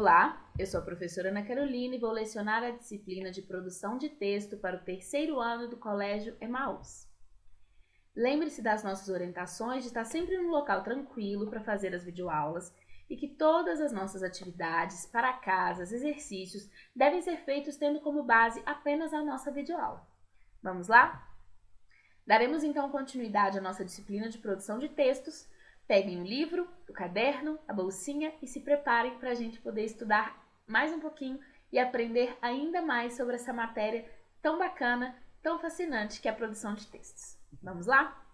Olá, eu sou a professora Ana Carolina e vou lecionar a disciplina de produção de texto para o terceiro ano do Colégio Emaús. Lembre-se das nossas orientações de estar sempre num local tranquilo para fazer as videoaulas e que todas as nossas atividades, para casas, exercícios, devem ser feitos tendo como base apenas a nossa videoaula. Vamos lá? Daremos então continuidade à nossa disciplina de produção de textos. Peguem o livro, o caderno, a bolsinha e se preparem para a gente poder estudar mais um pouquinho e aprender ainda mais sobre essa matéria tão bacana, tão fascinante que é a produção de textos. Vamos lá?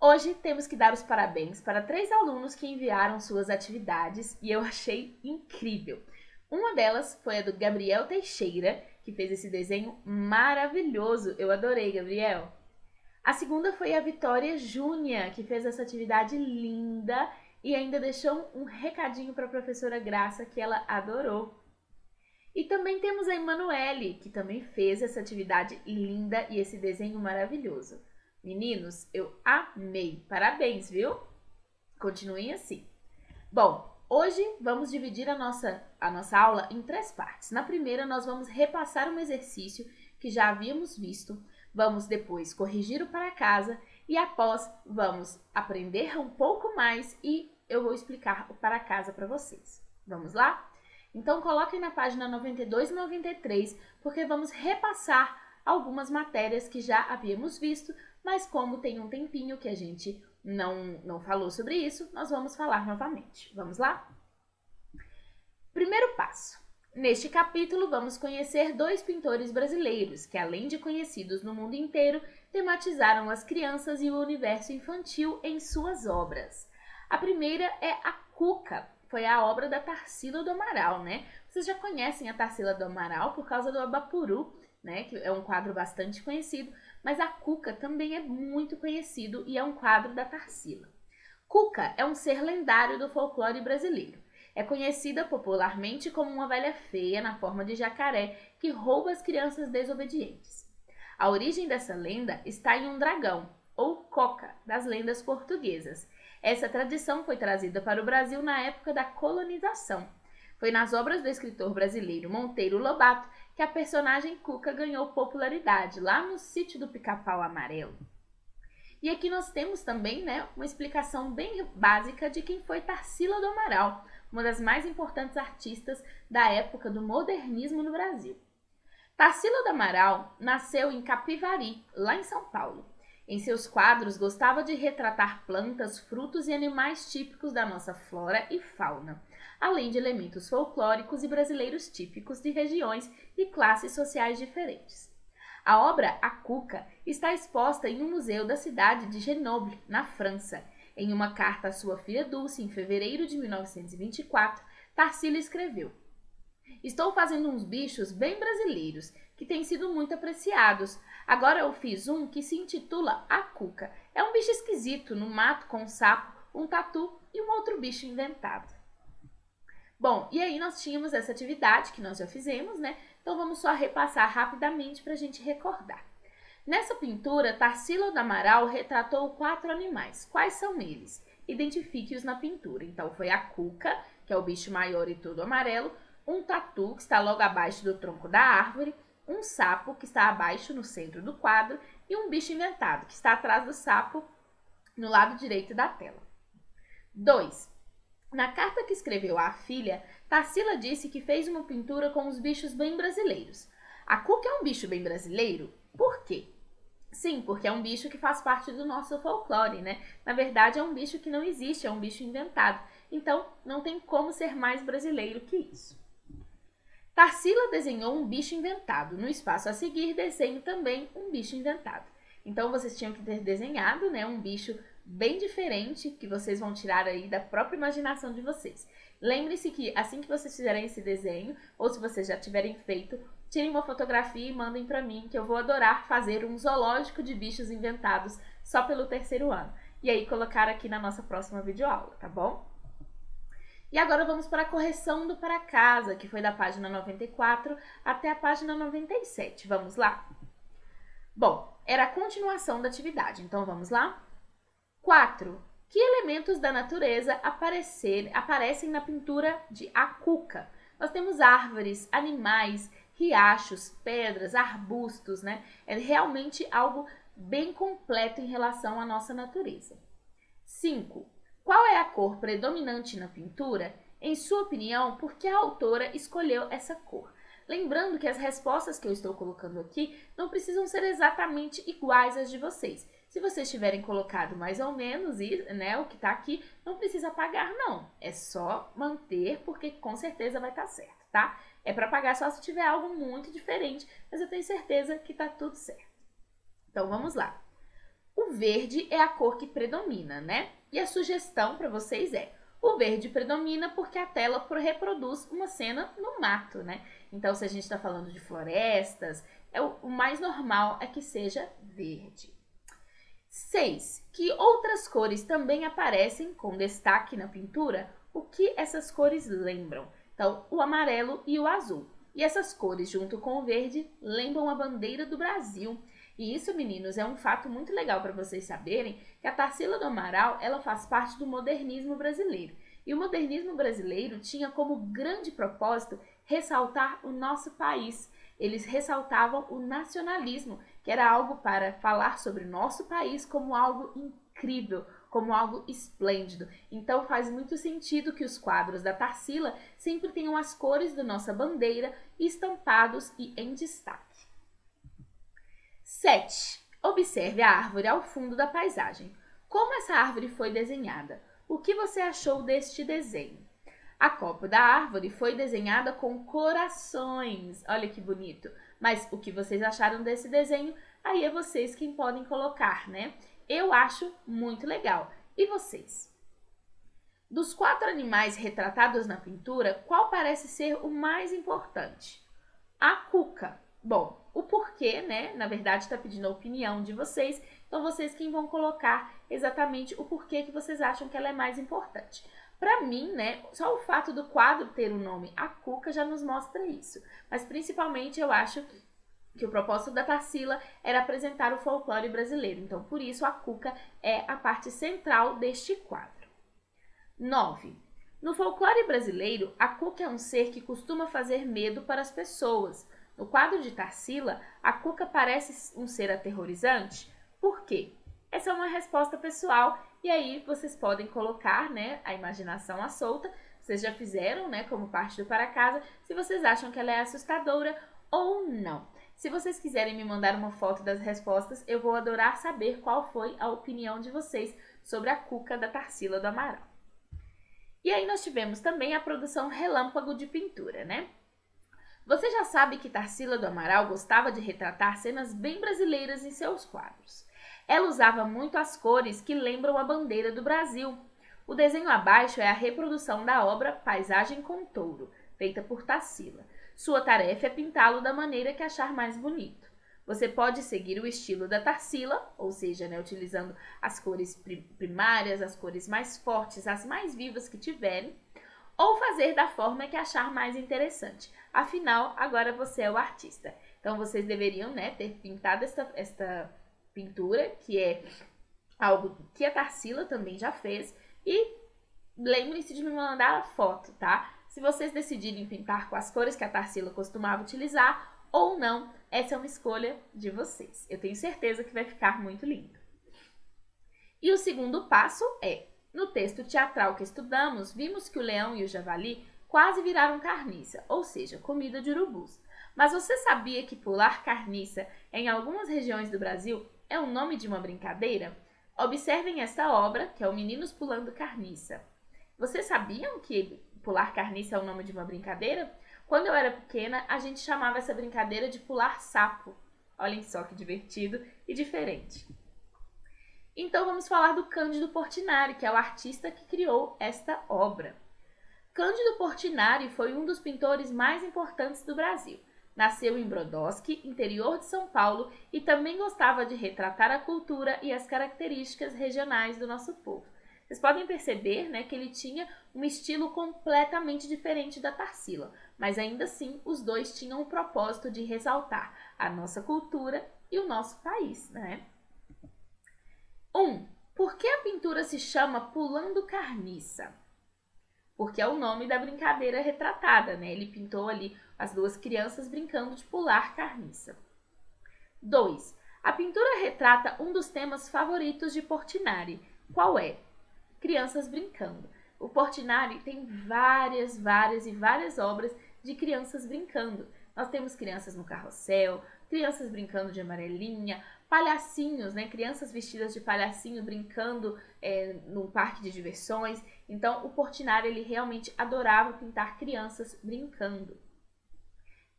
Hoje temos que dar os parabéns para 3 alunos que enviaram suas atividades e eu achei incrível. Uma delas foi a do Gabriel Teixeira, que fez esse desenho maravilhoso. Eu adorei, Gabriel. A segunda foi a Vitória Júnia, que fez essa atividade linda e ainda deixou um recadinho para a professora Graça, que ela adorou. E também temos a Emanuele, que também fez essa atividade linda e esse desenho maravilhoso. Meninos, eu amei! Parabéns, viu? Continuem assim. Bom, hoje vamos dividir a nossa aula em 3 partes. Na primeira, nós vamos repassar um exercício que já havíamos visto. Vamos depois corrigir o para casa e após vamos aprender um pouco mais e eu vou explicar o para casa para vocês. Vamos lá? Então coloquem na página 92 e 93 porque vamos repassar algumas matérias que já havíamos visto, mas como tem um tempinho que a gente não falou sobre isso, nós vamos falar novamente. Vamos lá? Primeiro passo. Neste capítulo, vamos conhecer 2 pintores brasileiros que, além de conhecidos no mundo inteiro, tematizaram as crianças e o universo infantil em suas obras. A primeira é a Cuca, foi a obra da Tarsila do Amaral, né? Vocês já conhecem a Tarsila do Amaral por causa do Abapuru, né? Que é um quadro bastante conhecido, mas a Cuca também é muito conhecido e é um quadro da Tarsila. Cuca é um ser lendário do folclore brasileiro. É conhecida popularmente como uma velha feia na forma de jacaré que rouba as crianças desobedientes. A origem dessa lenda está em um dragão, ou coca, das lendas portuguesas. Essa tradição foi trazida para o Brasil na época da colonização. Foi nas obras do escritor brasileiro Monteiro Lobato que a personagem Cuca ganhou popularidade, lá no Sítio do Pica-Pau Amarelo. E aqui nós temos também, uma explicação bem básica de quem foi Tarsila do Amaral, uma das mais importantes artistas da época do modernismo no Brasil. Tarsila do Amaral nasceu em Capivari, lá em São Paulo. Em seus quadros, gostava de retratar plantas, frutos e animais típicos da nossa flora e fauna, além de elementos folclóricos e brasileiros típicos de regiões e classes sociais diferentes. A obra A Cuca está exposta em um museu da cidade de Grenoble, na França. Em uma carta à sua filha Dulce, em fevereiro de 1924, Tarsila escreveu: "Estou fazendo uns bichos bem brasileiros, que têm sido muito apreciados. Agora eu fiz um que se intitula A Cuca. É um bicho esquisito, no mato com um sapo, um tatu e um outro bicho inventado." Bom, e aí nós tínhamos essa atividade que nós já fizemos, né? Então vamos só repassar rapidamente para a gente recordar. Nessa pintura, Tarsila do Amaral retratou 4 animais. Quais são eles? Identifique-os na pintura. Então, foi a Cuca, que é o bicho maior e todo amarelo, um tatu, que está logo abaixo do tronco da árvore, um sapo, que está abaixo no centro do quadro, e um bicho inventado, que está atrás do sapo, no lado direito da tela. 2. Na carta que escreveu à filha, Tarsila disse que fez uma pintura com os bichos bem brasileiros. A Cuca é um bicho bem brasileiro? Por quê? Sim, porque é um bicho que faz parte do nosso folclore, né? Na verdade, é um bicho que não existe, é um bicho inventado. Então, não tem como ser mais brasileiro que isso. Tarsila desenhou um bicho inventado. No espaço a seguir, desenho também um bicho inventado. Então, vocês tinham que ter desenhado, um bicho bem diferente, que vocês vão tirar aí da própria imaginação de vocês. Lembre-se que assim que vocês fizerem esse desenho, ou se vocês já tiverem feito, tirem uma fotografia e mandem para mim, que eu vou adorar fazer um zoológico de bichos inventados só pelo terceiro ano. E aí colocar aqui na nossa próxima videoaula, tá bom? E agora vamos para a correção do para casa, que foi da página 94 até a página 97. Vamos lá? Bom, era a continuação da atividade, então vamos lá? 4. Que elementos da natureza aparecem na pintura de A Cuca? Nós temos árvores, animais, riachos, pedras, arbustos, né? É realmente algo bem completo em relação à nossa natureza. 5. Qual é a cor predominante na pintura? Em sua opinião, por que a autora escolheu essa cor? Lembrando que as respostas que eu estou colocando aqui não precisam ser exatamente iguais às de vocês. Se vocês tiverem colocado mais ou menos, né, o que está aqui, não precisa apagar não. É só manter, porque com certeza vai estar certo, tá? É para apagar só se tiver algo muito diferente, mas eu tenho certeza que está tudo certo. Então vamos lá. O verde é a cor que predomina, né? E a sugestão para vocês é: o verde predomina porque a tela reproduz uma cena no mato, né? Então, se a gente está falando de florestas, o mais normal é que seja verde. 6. Que outras cores também aparecem com destaque na pintura? O que essas cores lembram? Então, o amarelo e o azul. E essas cores, junto com o verde, lembram a bandeira do Brasil. E isso, meninos, é um fato muito legal para vocês saberem, que a Tarsila do Amaral, ela faz parte do modernismo brasileiro. E o modernismo brasileiro tinha como grande propósito ressaltar o nosso país. Eles ressaltavam o nacionalismo, que era algo para falar sobre o nosso país como algo incrível, como algo esplêndido. Então faz muito sentido que os quadros da Tarsila sempre tenham as cores da nossa bandeira estampados e em destaque. 7. Observe a árvore ao fundo da paisagem. Como essa árvore foi desenhada? O que você achou deste desenho? A copa da árvore foi desenhada com corações. Olha que bonito. Mas o que vocês acharam desse desenho? Aí é vocês quem podem colocar, né? Eu acho muito legal. E vocês? Dos 4 animais retratados na pintura, qual parece ser o mais importante? A cuca. Bom, o porquê, né? Na verdade, está pedindo a opinião de vocês. Então, vocês quem vão colocar exatamente o porquê que vocês acham que ela é mais importante. Para mim, né, só o fato do quadro ter o nome A Cuca já nos mostra isso. Mas, principalmente, eu acho que o propósito da Tarsila era apresentar o folclore brasileiro. Então, por isso, a cuca é a parte central deste quadro. 9. No folclore brasileiro, a cuca é um ser que costuma fazer medo para as pessoas. No quadro de Tarsila, a cuca parece um ser aterrorizante. Por quê? Essa é uma resposta pessoal e aí vocês podem colocar, né, a imaginação à solta. Vocês já fizeram, né, como parte do Para Casa, se vocês acham que ela é assustadora ou não. Se vocês quiserem me mandar uma foto das respostas, eu vou adorar saber qual foi a opinião de vocês sobre a cuca da Tarsila do Amaral. E aí nós tivemos também a produção relâmpago de pintura, né? Você já sabe que Tarsila do Amaral gostava de retratar cenas bem brasileiras em seus quadros. Ela usava muito as cores que lembram a bandeira do Brasil. O desenho abaixo é a reprodução da obra Paisagem com Touro, feita por Tarsila. Sua tarefa é pintá-lo da maneira que achar mais bonito. Você pode seguir o estilo da Tarsila, ou seja, né, utilizando as cores primárias, as cores mais fortes, as mais vivas que tiverem, ou fazer da forma que achar mais interessante. Afinal, agora você é o artista. Então, vocês deveriam, né, ter pintado esta pintura, que é algo que a Tarsila também já fez. E lembrem-se de me mandar a foto, tá? Se vocês decidirem pintar com as cores que a Tarsila costumava utilizar ou não, essa é uma escolha de vocês. Eu tenho certeza que vai ficar muito lindo. E o segundo passo é: no texto teatral que estudamos, vimos que o leão e o javali quase viraram carniça, ou seja, comida de urubus. Mas você sabia que pular carniça em algumas regiões do Brasil é o nome de uma brincadeira? Observem esta obra, que é o Meninos Pulando Carniça. Vocês sabiam que pular carniça é o nome de uma brincadeira? Quando eu era pequena, a gente chamava essa brincadeira de pular sapo. Olhem só que divertido e diferente. Então vamos falar do Cândido Portinari, que é o artista que criou esta obra. Cândido Portinari foi um dos pintores mais importantes do Brasil. Nasceu em Brodowski, interior de São Paulo, e também gostava de retratar a cultura e as características regionais do nosso povo. Vocês podem perceber, né, que ele tinha um estilo completamente diferente da Tarsila, mas ainda assim os dois tinham o propósito de ressaltar a nossa cultura e o nosso país, né? 1. Por que a pintura se chama Pulando Carniça? porque é o nome da brincadeira retratada, né? Ele pintou ali as duas crianças brincando de pular carniça. 2. A pintura retrata um dos temas favoritos de Portinari. Qual é? Crianças brincando. O Portinari tem várias obras de crianças brincando. Nós temos crianças no carrossel, crianças brincando de amarelinha, palhacinhos, né? Crianças vestidas de palhacinho brincando num parque de diversões. Então, o Portinari, ele realmente adorava pintar crianças brincando.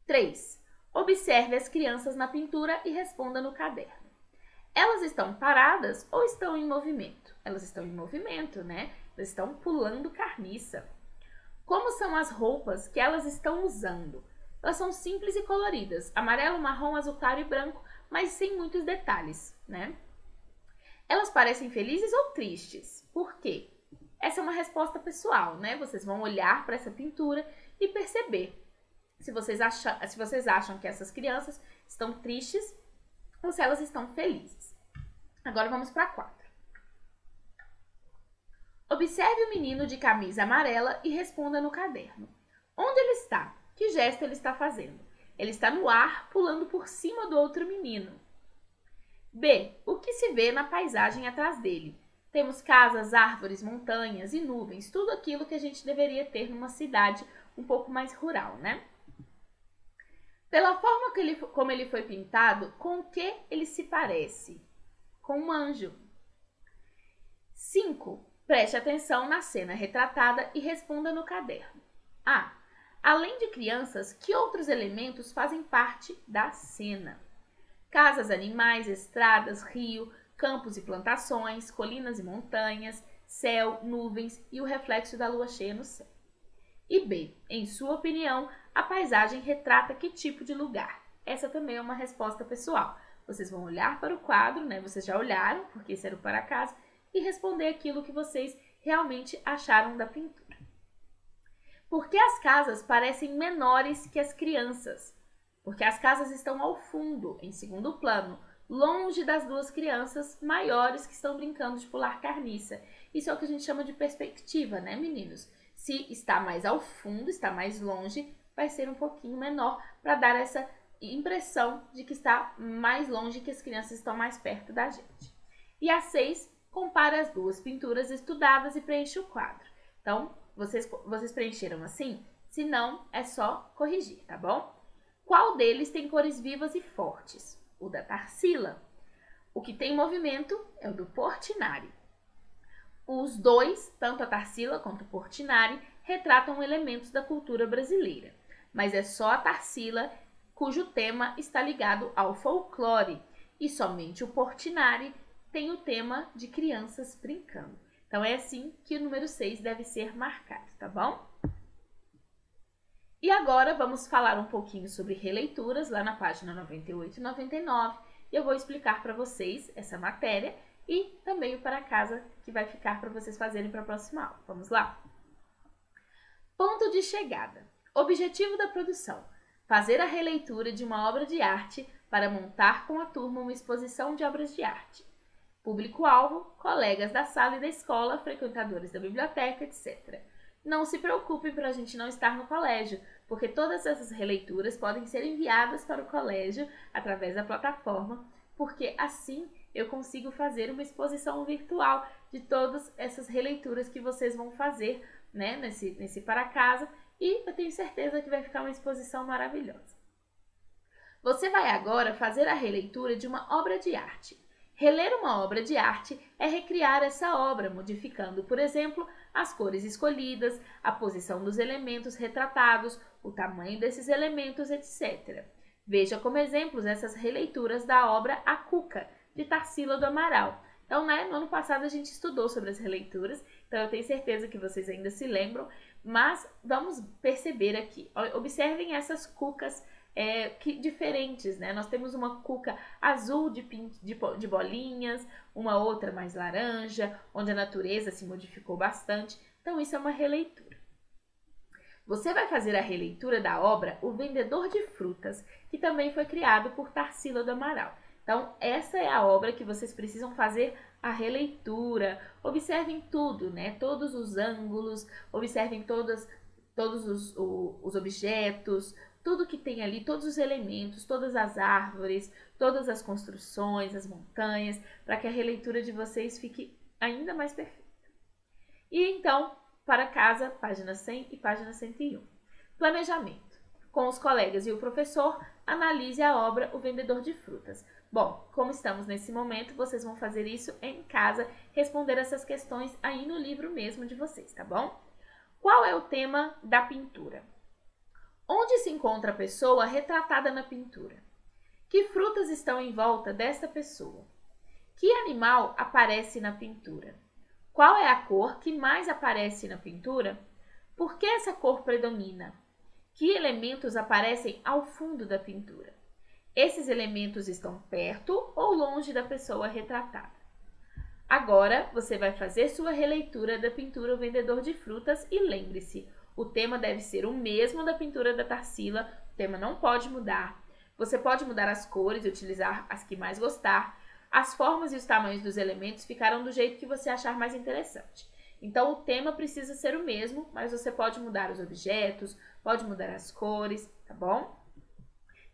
3. Observe as crianças na pintura e responda no caderno. Elas estão paradas ou estão em movimento? Elas estão em movimento, né? Elas estão pulando carniça. Como são as roupas que elas estão usando? Elas são simples e coloridas, amarelo, marrom, azul claro e branco, mas sem muitos detalhes, né? Elas parecem felizes ou tristes? Por quê? Essa é uma resposta pessoal, né? Vocês vão olhar para essa pintura e perceber se vocês acham que essas crianças estão tristes ou se elas estão felizes. Agora vamos para 4. Observe o menino de camisa amarela e responda no caderno. Onde ele está? Que gesto ele está fazendo? Ele está no ar, pulando por cima do outro menino. B. O que se vê na paisagem atrás dele? Temos casas, árvores, montanhas e nuvens, tudo aquilo que a gente deveria ter numa cidade um pouco mais rural, né? Pela forma como ele foi pintado, com o que ele se parece? Com um anjo. 5. Preste atenção na cena retratada e responda no caderno. A. Além de crianças, que outros elementos fazem parte da cena? Casas, animais, estradas, rio, campos e plantações, colinas e montanhas, céu, nuvens e o reflexo da lua cheia no céu. E B. Em sua opinião, a paisagem retrata que tipo de lugar? Essa também é uma resposta pessoal. Vocês vão olhar para o quadro, né? Vocês já olharam, porque esse era o para casa, e responder aquilo que vocês realmente acharam da pintura. Por que as casas parecem menores que as crianças? Porque as casas estão ao fundo, em segundo plano, longe das duas crianças maiores que estão brincando de pular carniça. Isso é o que a gente chama de perspectiva, né, meninos? Se está mais ao fundo, está mais longe, vai ser um pouquinho menor para dar essa impressão de que está mais longe, que as crianças estão mais perto da gente. E a 6, compara as duas pinturas estudadas e preenche o quadro. Então, vocês preencheram assim? Se não, é só corrigir, tá bom? Qual deles tem cores vivas e fortes? O da Tarsila. O que tem movimento é o do Portinari. Os dois, tanto a Tarsila quanto o Portinari, retratam elementos da cultura brasileira. Mas é só a Tarsila cujo tema está ligado ao folclore. E somente o Portinari tem o tema de crianças brincando. Então, é assim que o número 6 deve ser marcado, tá bom? E agora vamos falar um pouquinho sobre releituras lá na página 98 e 99. E eu vou explicar para vocês essa matéria e também o para casa que vai ficar para vocês fazerem para a próxima aula. Vamos lá? Ponto de chegada. Objetivo da produção: fazer a releitura de uma obra de arte para montar com a turma uma exposição de obras de arte. Público-alvo: colegas da sala e da escola, frequentadores da biblioteca, etc. Não se preocupem para a gente não estar no colégio, porque todas essas releituras podem ser enviadas para o colégio através da plataforma, porque assim eu consigo fazer uma exposição virtual de todas essas releituras que vocês vão fazer, né, nesse para casa, e eu tenho certeza que vai ficar uma exposição maravilhosa. Você vai agora fazer a releitura de uma obra de arte. Reler uma obra de arte é recriar essa obra, modificando, por exemplo, as cores escolhidas, a posição dos elementos retratados, o tamanho desses elementos, etc. Veja como exemplos essas releituras da obra A Cuca, de Tarsila do Amaral. Então, no ano passado a gente estudou sobre as releituras, então eu tenho certeza que vocês ainda se lembram, mas vamos perceber aqui. Observem essas cucas diferentes, né? Nós temos uma cuca azul de bolinhas, uma outra mais laranja, onde a natureza se modificou bastante. Então, isso é uma releitura. Você vai fazer a releitura da obra O Vendedor de Frutas, que também foi criado por Tarsila do Amaral. Então, essa é a obra que vocês precisam fazer a releitura, observem tudo, né? Todos os ângulos, observem todos os objetos, tudo que tem ali, todos os elementos, todas as árvores, todas as construções, as montanhas, para que a releitura de vocês fique ainda mais perfeita. E então, para casa, página 100 e página 101. Planejamento. Com os colegas e o professor, analise a obra O Vendedor de Frutas. Bom, como estamos nesse momento, vocês vão fazer isso em casa, responder essas questões aí no livro mesmo de vocês, tá bom? Qual é o tema da pintura? Onde se encontra a pessoa retratada na pintura? Que frutas estão em volta desta pessoa? Que animal aparece na pintura? Qual é a cor que mais aparece na pintura? Por que essa cor predomina? Que elementos aparecem ao fundo da pintura? Esses elementos estão perto ou longe da pessoa retratada? Agora, você vai fazer sua releitura da pintura O Vendedor de Frutas e lembre-se, o tema deve ser o mesmo da pintura da Tarsila, o tema não pode mudar. Você pode mudar as cores e utilizar as que mais gostar. As formas e os tamanhos dos elementos ficarão do jeito que você achar mais interessante. Então, o tema precisa ser o mesmo, mas você pode mudar os objetos, pode mudar as cores, tá bom?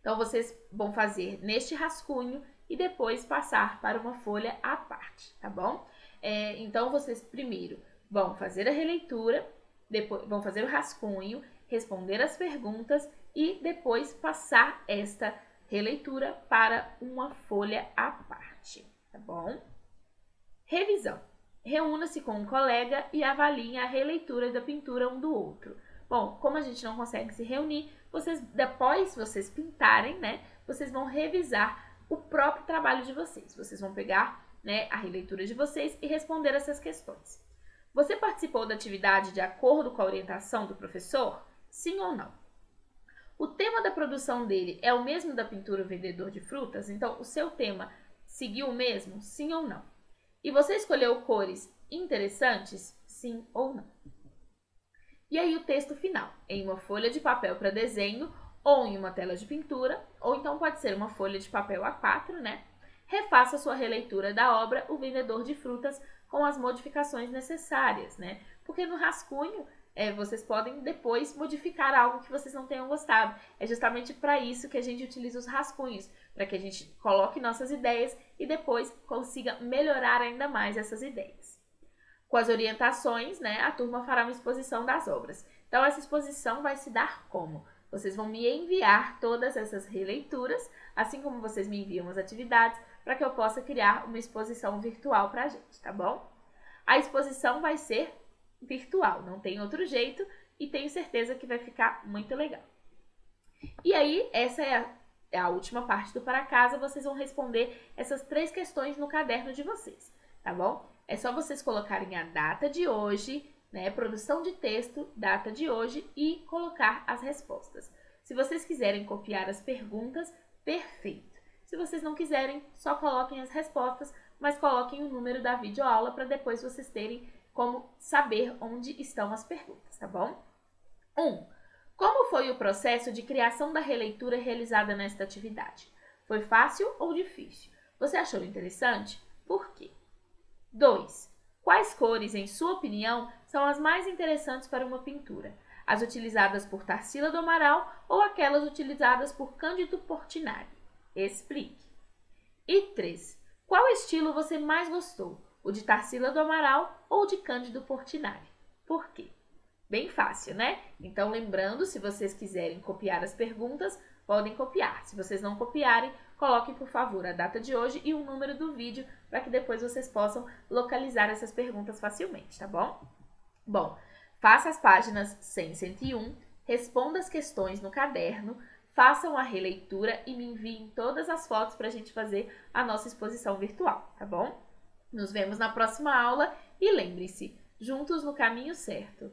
Então, vocês vão fazer neste rascunho e depois passar para uma folha à parte, tá bom? Então, vocês primeiro vão fazer a releitura, depois vão fazer o rascunho, responder as perguntas e depois passar esta releitura para uma folha à parte, tá bom? Revisão. Reúna-se com um colega e avaliem a releitura da pintura um do outro. Bom, como a gente não consegue se reunir, depois vocês pintarem, né? Vocês vão revisar o próprio trabalho de vocês. Vocês vão pegar, né, a releitura de vocês e responder essas questões. Você participou da atividade de acordo com a orientação do professor? Sim ou não? O tema da produção dele é o mesmo da pintura O Vendedor de Frutas? Então, o seu tema seguiu o mesmo? Sim ou não? E você escolheu cores interessantes? Sim ou não? E aí o texto final, em uma folha de papel para desenho, ou em uma tela de pintura, ou então pode ser uma folha de papel A4, né? Refaça sua releitura da obra O Vendedor de Frutas com as modificações necessárias, né? Porque no rascunho, vocês podem depois modificar algo que vocês não tenham gostado. É justamente para isso que a gente utiliza os rascunhos, para que a gente coloque nossas ideias e depois consiga melhorar ainda mais essas ideias. Com as orientações, né, a turma fará uma exposição das obras. Então, essa exposição vai se dar como? Vocês vão me enviar todas essas releituras, assim como vocês me enviam as atividades, para que eu possa criar uma exposição virtual para a gente, tá bom? A exposição vai ser virtual, não tem outro jeito e tenho certeza que vai ficar muito legal. E aí, essa é a última parte do Para Casa, vocês vão responder essas 3 questões no caderno de vocês, tá bom? É só vocês colocarem a data de hoje, né, produção de texto, data de hoje e colocar as respostas. Se vocês quiserem copiar as perguntas, perfeito. Se vocês não quiserem, só coloquem as respostas, mas coloquem o número da videoaula para depois vocês terem como saber onde estão as perguntas, tá bom? 1. Como foi o processo de criação da releitura realizada nesta atividade? Foi fácil ou difícil? Você achou interessante? Por quê? 2. Quais cores, em sua opinião, são as mais interessantes para uma pintura? As utilizadas por Tarsila do Amaral ou aquelas utilizadas por Cândido Portinari? Explique. E 3. Qual estilo você mais gostou? O de Tarsila do Amaral ou o de Cândido Portinari? Por quê? Bem fácil, né? Então, lembrando, se vocês quiserem copiar as perguntas, podem copiar. Se vocês não copiarem, coloquem, por favor, a data de hoje e o número do vídeo para que depois vocês possam localizar essas perguntas facilmente, tá bom? Bom, faça as páginas 100 e 101, responda as questões no caderno, façam a releitura e me enviem todas as fotos para a gente fazer a nossa exposição virtual, tá bom? Nos vemos na próxima aula e lembre-se, juntos no caminho certo.